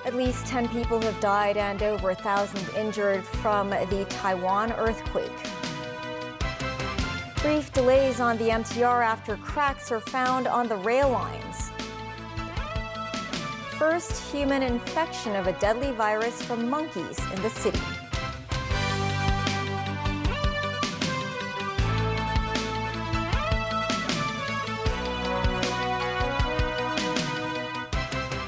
At least 10 people have died and over 1,000 injured from the Taiwan earthquake. Brief delays on the MTR after cracks are found on the rail lines. First human infection of a deadly virus from monkeys in the city.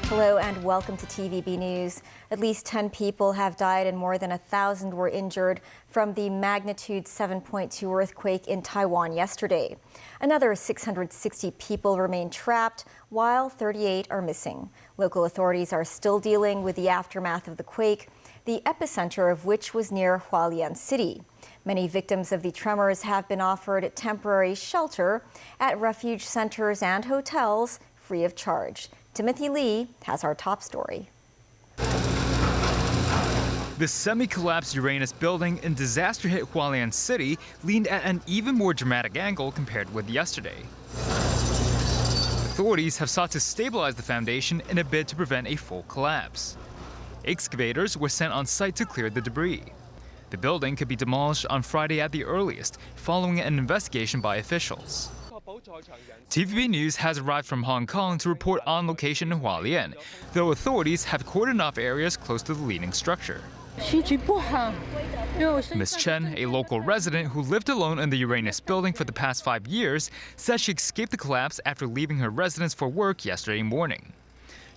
Hello and welcome to TVB News. At least 10 people have died and more than 1,000 were injured from the magnitude 7.2 earthquake in Taiwan yesterday. Another 660 people remain trapped, while 38 are missing. Local authorities are still dealing with the aftermath of the quake, the epicenter of which was near Hualien City. Many victims of the tremors have been offered temporary shelter at refuge centers and hotels free of charge. Timothy Lee has our top story. The semi-collapsed Uranus building in disaster-hit Hualien City leaned at an even more dramatic angle compared with yesterday. Authorities have sought to stabilize the foundation in a bid to prevent a full collapse. Excavators were sent on site to clear the debris. The building could be demolished on Friday at the earliest, following an investigation by officials. TVB News has arrived from Hong Kong to report on location in Hualien, though authorities have cordoned off areas close to the leaning structure. Ms. Chen, a local resident who lived alone in the Uranus building for the past 5 years, said she escaped the collapse after leaving her residence for work yesterday morning.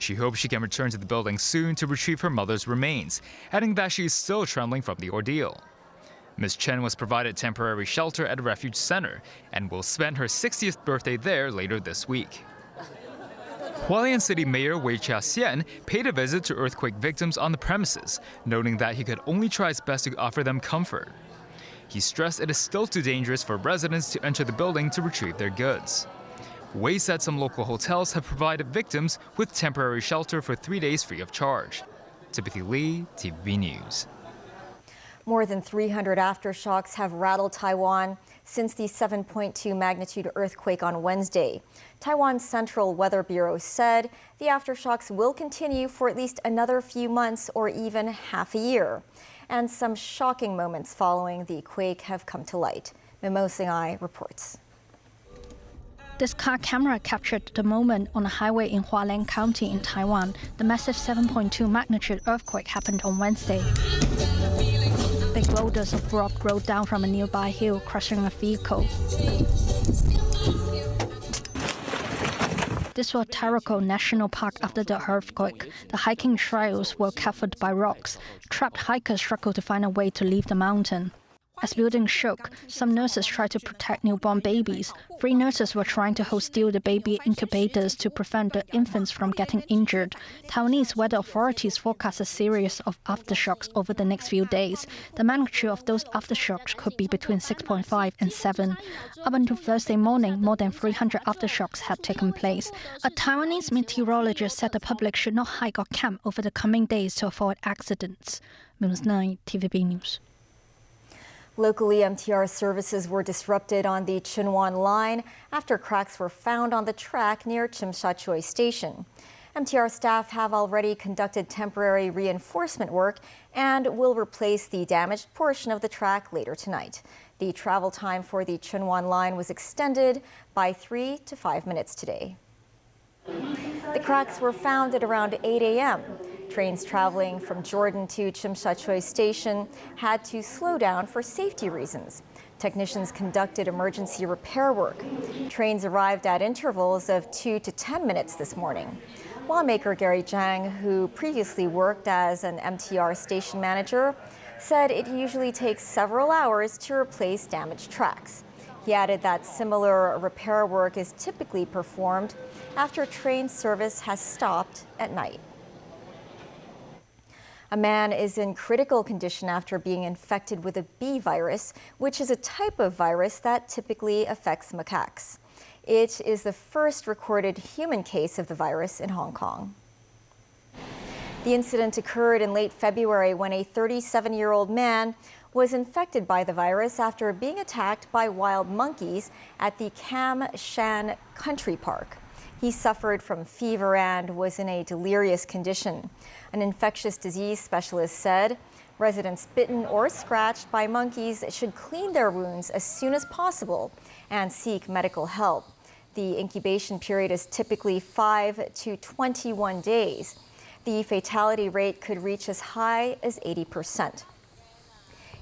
She hopes she can return to the building soon to retrieve her mother's remains, adding that she is still trembling from the ordeal. Ms. Chen was provided temporary shelter at a refuge center and will spend her 60th birthday there later this week. Hualien City Mayor Wei Chia-hsien paid a visit to earthquake victims on the premises, noting that he could only try his best to offer them comfort. He stressed it is still too dangerous for residents to enter the building to retrieve their goods. Wei said some local hotels have provided victims with temporary shelter for 3 days free of charge. Timothy Lee, TVB News. More than 300 aftershocks have rattled Taiwan since the 7.2 magnitude earthquake on Wednesday. Taiwan's Central Weather Bureau said the aftershocks will continue for at least another few months or even half a year. And some shocking moments following the quake have come to light. Mimo Singhai reports. This car camera captured the moment on a highway in Hualien County in Taiwan. The massive 7.2 magnitude earthquake happened on Wednesday. Big boulders of rock rolled down from a nearby hill, crushing a vehicle. This was Taroko National Park after the earthquake. The hiking trails were covered by rocks. Trapped hikers struggled to find a way to leave the mountain. As buildings shook, some nurses tried to protect newborn babies. 3 nurses were trying to hold still the baby incubators to prevent the infants from getting injured. Taiwanese weather authorities forecast a series of aftershocks over the next few days. The magnitude of those aftershocks could be between 6.5 and 7. Up until Thursday morning, more than 300 aftershocks had taken place. A Taiwanese meteorologist said the public should not hike or camp over the coming days to avoid accidents. News 9, TVB News. Locally, MTR services were disrupted on the Chunwan line after cracks were found on the track near Tsim Sha Tsui Station. MTR staff have already conducted temporary reinforcement work and will replace the damaged portion of the track later tonight. The travel time for the Chunwan line was extended by 3 to 5 minutes today. The cracks were found at around 8 a.m. Trains traveling from Jordan to Tsim Sha Tsui Station had to slow down for safety reasons. Technicians conducted emergency repair work. Trains arrived at intervals of 2 to 10 minutes this morning. Lawmaker Gary Zhang, who previously worked as an MTR station manager, said it usually takes several hours to replace damaged tracks. He added that similar repair work is typically performed after train service has stopped at night. A man is in critical condition after being infected with a bee virus, which is a type of virus that typically affects macaques. It is the first recorded human case of the virus in Hong Kong. The incident occurred in late February when a 37-year-old man was infected by the virus after being attacked by wild monkeys at the Kam Shan Country Park. He suffered from fever and was in a delirious condition. An infectious disease specialist said residents bitten or scratched by monkeys should clean their wounds as soon as possible and seek medical help. The incubation period is typically 5 to 21 days. The fatality rate could reach as high as 80%.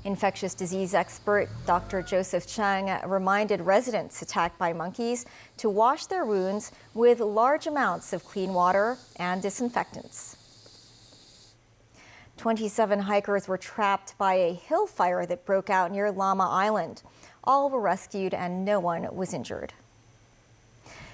Infectious disease expert Dr. Joseph Ching reminded residents attacked by monkeys to wash their wounds with large amounts of clean water and disinfectants. 27 hikers were trapped by a hill fire that broke out near Llama Island. All were rescued and no one was injured.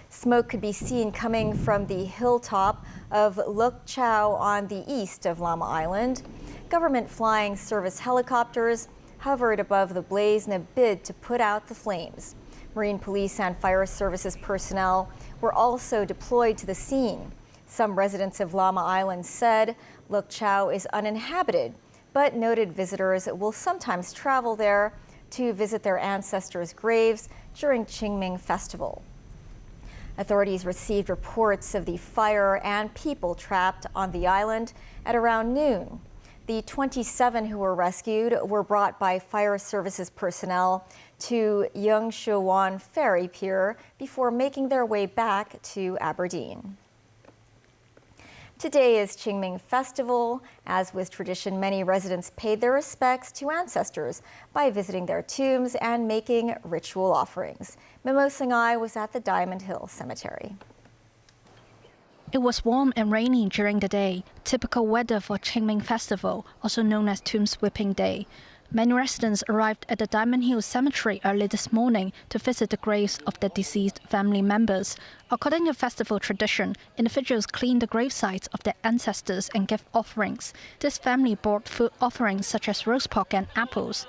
Smoke could be seen coming from the hilltop of Luk Chau on the east of Llama Island. Government flying service helicopters hovered above the blaze in a bid to put out the flames. Marine police and fire services personnel were also deployed to the scene. Some residents of Llama Island said Luk Chau is uninhabited, but noted visitors will sometimes travel there to visit their ancestors' graves during Qingming Festival. Authorities received reports of the fire and people trapped on the island at around noon. The 27 who were rescued were brought by fire services personnel to Yeungshuwan Ferry Pier before making their way back to Aberdeen. Today is Qingming Festival. As with tradition, many residents paid their respects to ancestors by visiting their tombs and making ritual offerings. Mimo Singai was at the Diamond Hill Cemetery. It was warm and rainy during the day, typical weather for Qingming Festival, also known as Tomb Sweeping Day. Many residents arrived at the Diamond Hill Cemetery early this morning to visit the graves of their deceased family members. According to festival tradition, individuals clean the grave sites of their ancestors and give offerings. This family brought food offerings such as roast pork and apples.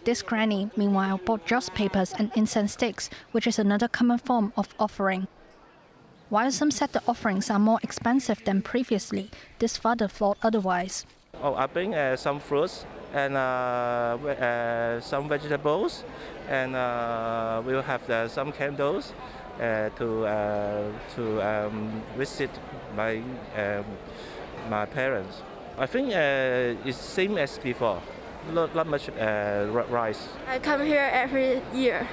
This granny, meanwhile, bought joss papers and incense sticks, which is another common form of offering. While some said the offerings are more expensive than previously, this father thought otherwise. I bring some fruits and some vegetables, and we'll have some candles to visit my parents. I think it's same as before. Not much rice. I come here every year,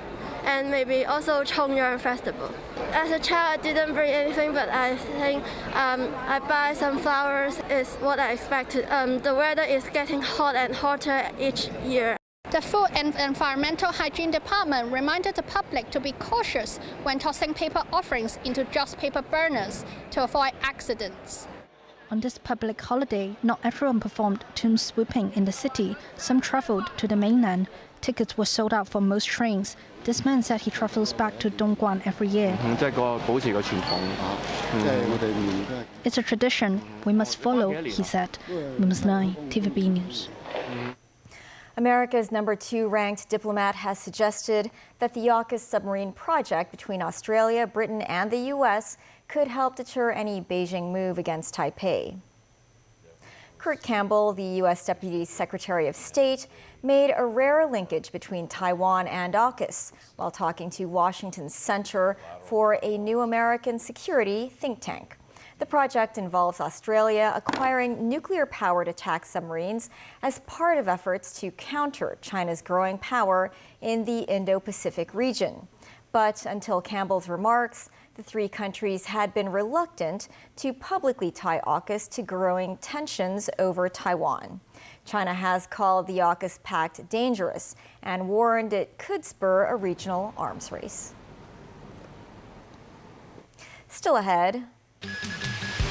and maybe also Chongyuan Festival. As a child, I didn't bring anything, but I think I buy some flowers is what I expected. The weather is getting hot and hotter each year. The Food and Environmental Hygiene Department reminded the public to be cautious when tossing paper offerings into joss paper burners to avoid accidents. On this public holiday, not everyone performed tomb sweeping in the city. Some traveled to the mainland. Tickets were sold out for most trains. This man said he travels back to Dongguan every year. It's a tradition we must follow, he said. News 9, TVB News. America's #2 ranked diplomat has suggested that the AUKUS submarine project between Australia, Britain, and the U.S. could help deter any Beijing move against Taipei. Kurt Campbell, the U.S. Deputy Secretary of State, made a rare linkage between Taiwan and AUKUS while talking to Washington's Center for a New American Security think tank. The project involves Australia acquiring nuclear-powered attack submarines as part of efforts to counter China's growing power in the Indo-Pacific region. But until Campbell's remarks, the three countries had been reluctant to publicly tie AUKUS to growing tensions over Taiwan. China has called the AUKUS pact dangerous and warned it could spur a regional arms race. Still ahead,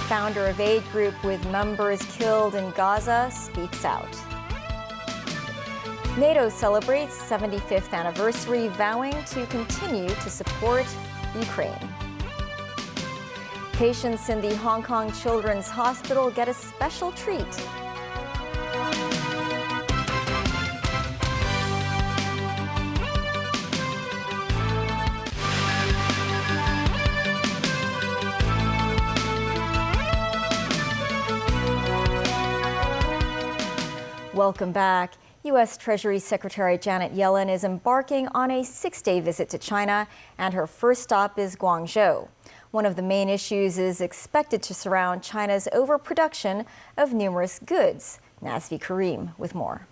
founder of aid group with members killed in Gaza speaks out. NATO celebrates 75th anniversary, vowing to continue to support Ukraine. Patients in the Hong Kong Children's Hospital get a special treat. Welcome back. U.S. Treasury Secretary Janet Yellen is embarking on a 6-day visit to China, and her first stop is Guangzhou. One of the main issues is expected to surround China's overproduction of numerous goods. Nazvi Karim with more.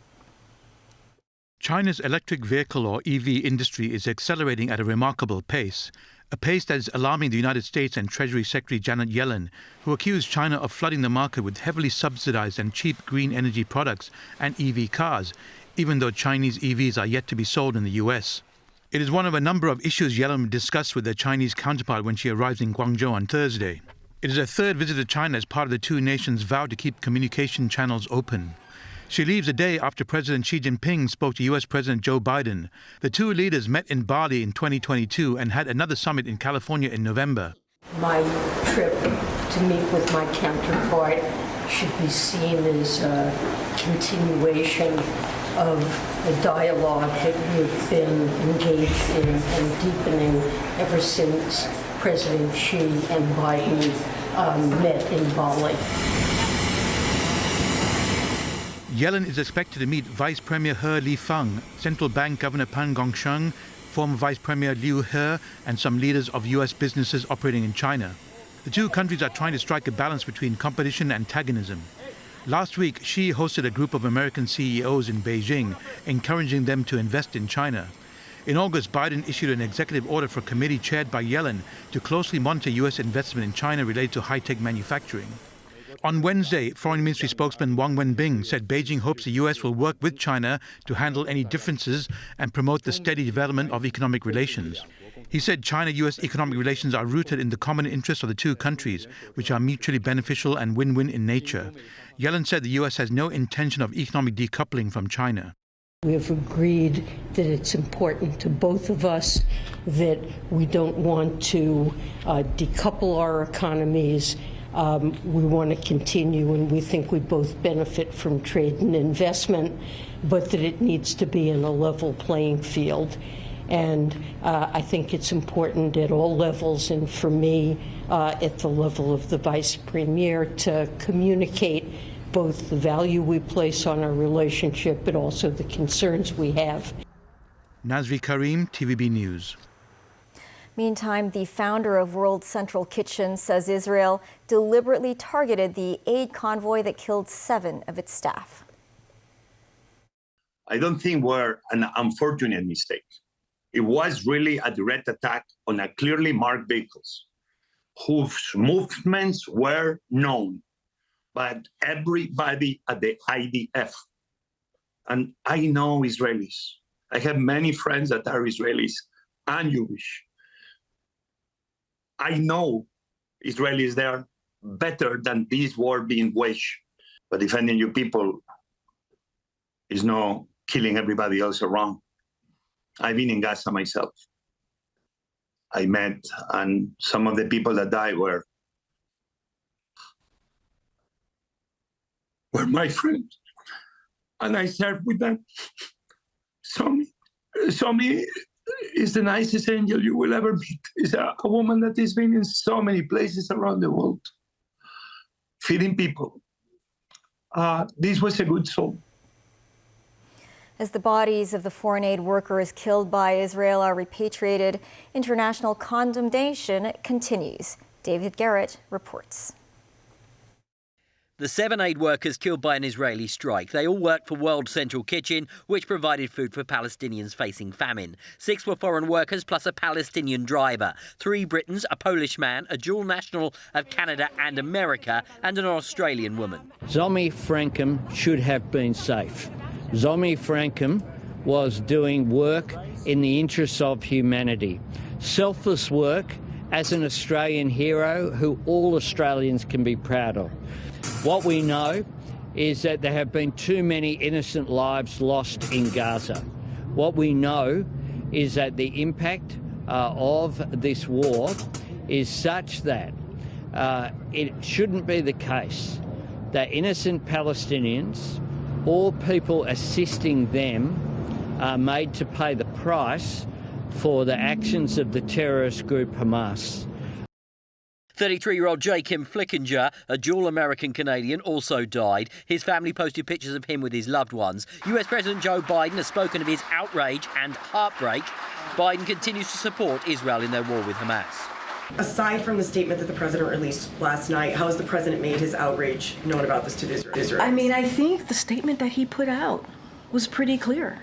China's electric vehicle or EV industry is accelerating at a remarkable pace, a pace that is alarming the United States and Treasury Secretary Janet Yellen, who accused China of flooding the market with heavily subsidized and cheap green energy products and EV cars, even though Chinese EVs are yet to be sold in the U.S. It is one of a number of issues Yellen will discuss with her Chinese counterpart when she arrives in Guangzhou on Thursday. It is her third visit to China as part of the two nations' vow to keep communication channels open. She leaves a day after President Xi Jinping spoke to U.S. President Joe Biden. The two leaders met in Bali in 2022 and had another summit in California in November. My trip to meet with my counterpart should be seen as a continuation of the dialogue that we've been engaged in and deepening ever since President Xi and Biden met in Bali. Yellen is expected to meet Vice Premier He Lifeng, Central Bank Governor Pan Gongsheng, former Vice Premier Liu He, and some leaders of U.S. businesses operating in China. The two countries are trying to strike a balance between competition and antagonism. Last week, Xi hosted a group of American CEOs in Beijing, encouraging them to invest in China. In August, Biden issued an executive order for a committee chaired by Yellen to closely monitor U.S. investment in China related to high-tech manufacturing. On Wednesday, Foreign Ministry spokesman Wang Wenbin said Beijing hopes the U.S. will work with China to handle any differences and promote the steady development of economic relations. He said China-U.S. economic relations are rooted in the common interests of the two countries, which are mutually beneficial and win-win in nature. Yellen said the U.S. has no intention of economic decoupling from China. We have agreed that it's important to both of us that we don't want to decouple our economies. We want to continue, and we think we both benefit from trade and investment, but that it needs to be in a level playing field. And I think it's important at all levels, and for me, at the level of the Vice Premier, to communicate both the value we place on our relationship, but also the concerns we have. Nazvi Karim, TVB News. Meantime, the founder of World Central Kitchen says Israel deliberately targeted the aid convoy that killed 7 of its staff. I don't think we're an unfortunate mistake. It was really a direct attack on a clearly marked vehicles whose movements were known by everybody at the IDF. And I know Israelis. I have many friends that are Israelis and Jewish. I know Israelis there better than this war being waged. But defending your people is not killing everybody else around. I've been in Gaza myself. I met, and some of the people that died were my friends. And I served with them. Somi is the nicest angel you will ever meet. Is a woman that has been in so many places around the world, feeding people. This was a good soul. As the bodies of the foreign aid workers killed by Israel are repatriated, international condemnation continues. David Garrett reports. The 7 aid workers killed by an Israeli strike. They all worked for World Central Kitchen, which provided food for Palestinians facing famine. 6 were foreign workers plus a Palestinian driver. 3 Britons, a Polish man, a dual national of Canada and America, and an Australian woman. Zomi Frankham should have been safe. Zomi Frankham was doing work in the interests of humanity. Selfless work as an Australian hero who all Australians can be proud of. What we know is that there have been too many innocent lives lost in Gaza. What we know is that the impact of this war is such that it shouldn't be the case that innocent Palestinians or people assisting them are made to pay the price for the actions of the terrorist group Hamas. 33-year-old Kim Flickinger, a dual American-Canadian, also died. His family posted pictures of him with his loved ones. US President Joe Biden has spoken of his outrage and heartbreak. Biden continues to support Israel in their war with Hamas. Aside from the statement that the president released last night, how has the president made his outrage known about this to Israel? I mean, I think the statement that he put out was pretty clear,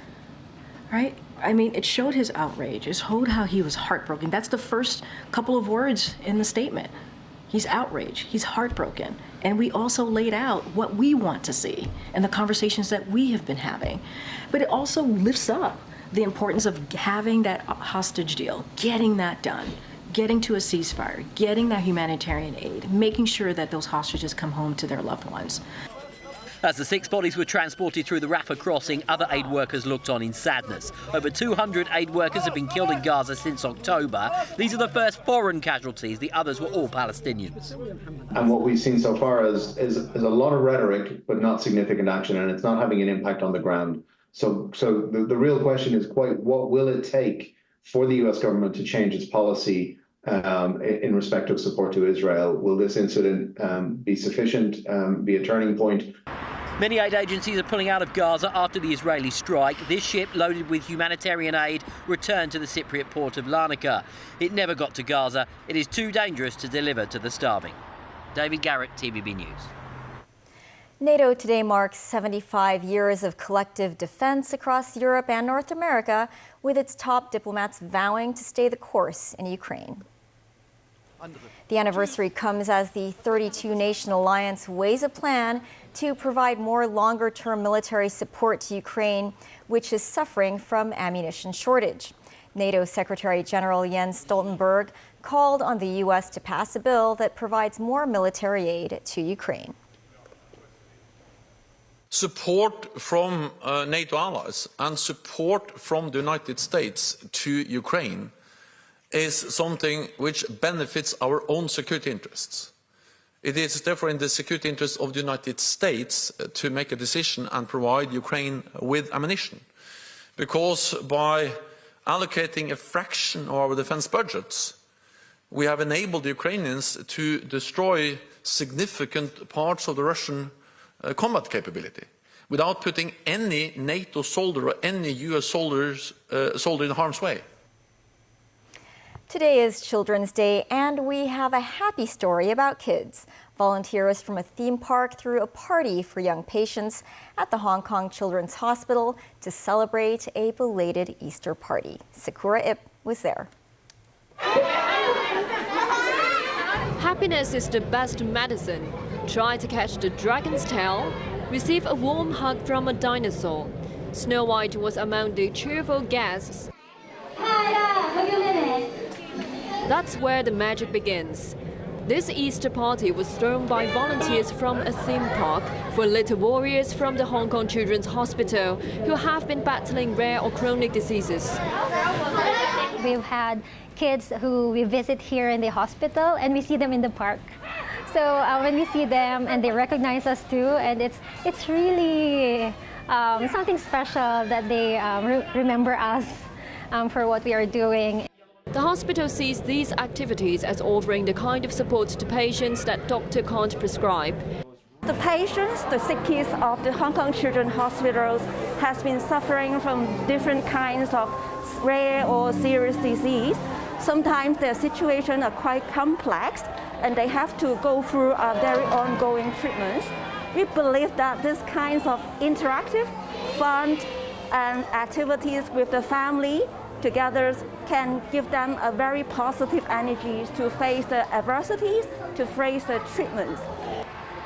right? I mean, it showed his outrage. It showed how he was heartbroken. That's the first couple of words in the statement. He's outraged. He's heartbroken. And we also laid out what we want to see and the conversations that we have been having. But it also lifts up the importance of having that hostage deal, getting that done, getting to a ceasefire, getting that humanitarian aid, making sure that those hostages come home to their loved ones. As the 6 bodies were transported through the Rafah crossing, other aid workers looked on in sadness. Over 200 aid workers have been killed in Gaza since October. These are the first foreign casualties. The others were all Palestinians. And what we've seen so far is a lot of rhetoric, but not significant action, and it's not having an impact on the ground. So the real question is what will it take for the US government to change its policy in respect of support to Israel? Will this incident be sufficient, be a turning point? Many aid agencies are pulling out of Gaza after the Israeli strike. This ship, loaded with humanitarian aid, returned to the Cypriot port of Larnaca. It never got to Gaza. It is too dangerous to deliver to the starving. David Garrett, TVB News. NATO today marks 75 years of collective defense across Europe and North America, with its top diplomats vowing to stay the course in Ukraine. The anniversary comes as the 32-nation alliance weighs a plan to provide more longer-term military support to Ukraine, which is suffering from ammunition shortage. NATO Secretary General Jens Stoltenberg called on the U.S. to pass a bill that provides more military aid to Ukraine. Support from NATO allies and support from the United States to Ukraine is something which benefits our own security interests. It is therefore in the security interest of the United States to make a decision and provide Ukraine with ammunition. Because by allocating a fraction of our defense budgets, we have enabled the Ukrainians to destroy significant parts of the Russian combat capability without putting any NATO soldier or any US soldier in harm's way. Today is Children's Day, and we have a happy story about kids. Volunteers from a theme park threw a party for young patients at the Hong Kong Children's Hospital to celebrate a belated Easter party. Sakura Ip was there. Happiness is the best medicine. Try to catch the dragon's tail. Receive a warm hug from a dinosaur. Snow White was among the cheerful guests. That's where the magic begins. This Easter party was thrown by volunteers from a theme park for little warriors from the Hong Kong Children's Hospital who have been battling rare or chronic diseases. We've had kids who we visit here in the hospital and we see them in the park. So when we see them and they recognize us too, and it's really something special that they remember us for what we are doing. The hospital sees these activities as offering the kind of support to patients that doctor can't prescribe. The patients, the sick kids of the Hong Kong Children's Hospitals has been suffering from different kinds of rare or serious disease. Sometimes their situations are quite complex and they have to go through very ongoing treatments. We believe that these kinds of interactive, fun, and activities with the family together can give them a very positive energy to face the adversities, to face the treatments.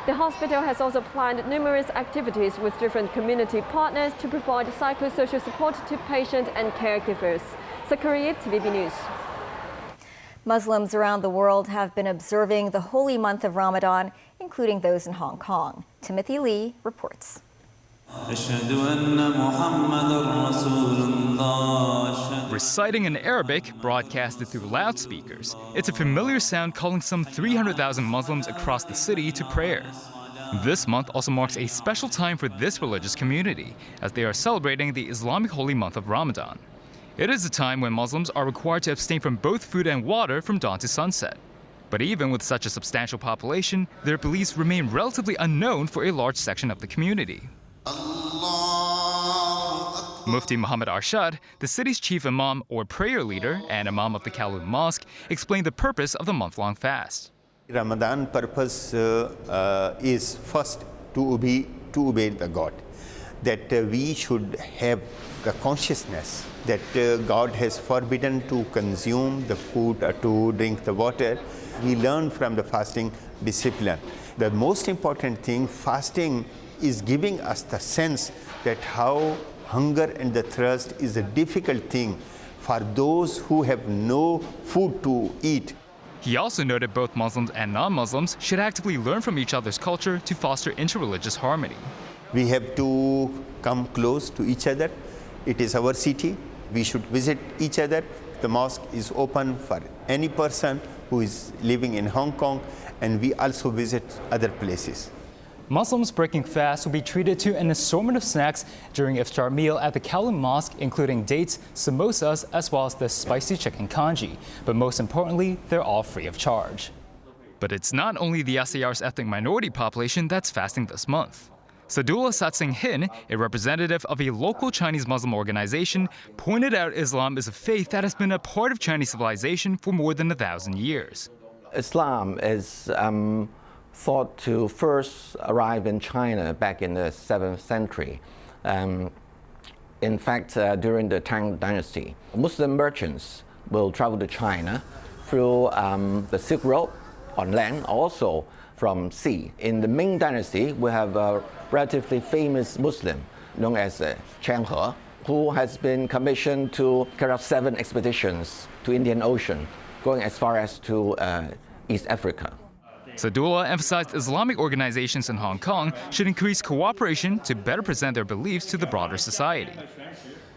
The hospital has also planned numerous activities with different community partners to provide psychosocial support to patients and caregivers. Zakaria, TVB News. Muslims around the world have been observing the holy month of Ramadan, including those in Hong Kong. Timothy Lee reports. Reciting in Arabic, broadcasted through loudspeakers, it's a familiar sound calling some 300,000 Muslims across the city to prayer. This month also marks a special time for this religious community, as they are celebrating the Islamic holy month of Ramadan. It is a time when Muslims are required to abstain from both food and water from dawn to sunset. But even with such a substantial population, their beliefs remain relatively unknown for a large section of the community. Mufti Muhammad Arshad, the city's chief imam or prayer leader and imam of the Kowloon Mosque, explained the purpose of the month-long fast. Ramadan purpose is first to obey the God, that we should have the consciousness that God has forbidden to consume the food or to drink the water. We learn from the fasting discipline. The most important thing, fasting is giving us the sense that how hunger and the thirst is a difficult thing for those who have no food to eat. He also noted both Muslims and non-Muslims should actively learn from each other's culture to foster interreligious harmony. We have to come close to each other. It is our city. We should visit each other. The mosque is open for any person who is living in Hong Kong, and we also visit other places. Muslims breaking fast will be treated to an assortment of snacks during iftar meal at the Kowloon Mosque, including dates, samosas, as well as the spicy chicken congee. But most importantly, they're all free of charge. But it's not only the SAR's ethnic minority population that's fasting this month. Sadullah Satsing Hin, a representative of a local Chinese Muslim organization, pointed out Islam is a faith that has been a part of Chinese civilization for more than 1,000 years. Islam is thought to first arrive in China back in the 7th century. In fact, during the Tang Dynasty, Muslim merchants will travel to China through the Silk Road on land, also from sea. In the Ming Dynasty, we have a relatively famous Muslim known as Ching, who has been commissioned to carry out 7 expeditions to Indian Ocean, going as far as to East Africa. Sadullah emphasized Islamic organizations in Hong Kong should increase cooperation to better present their beliefs to the broader society.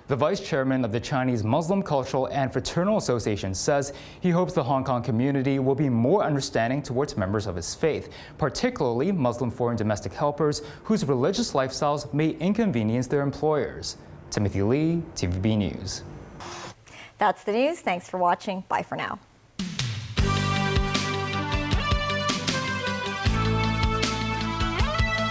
The vice chairman of the Chinese Muslim Cultural and Fraternal Association says he hopes the Hong Kong community will be more understanding towards members of his faith, particularly Muslim foreign domestic helpers whose religious lifestyles may inconvenience their employers. Timothy Lee, TVB News. That's the news. Thanks for watching. Bye for now.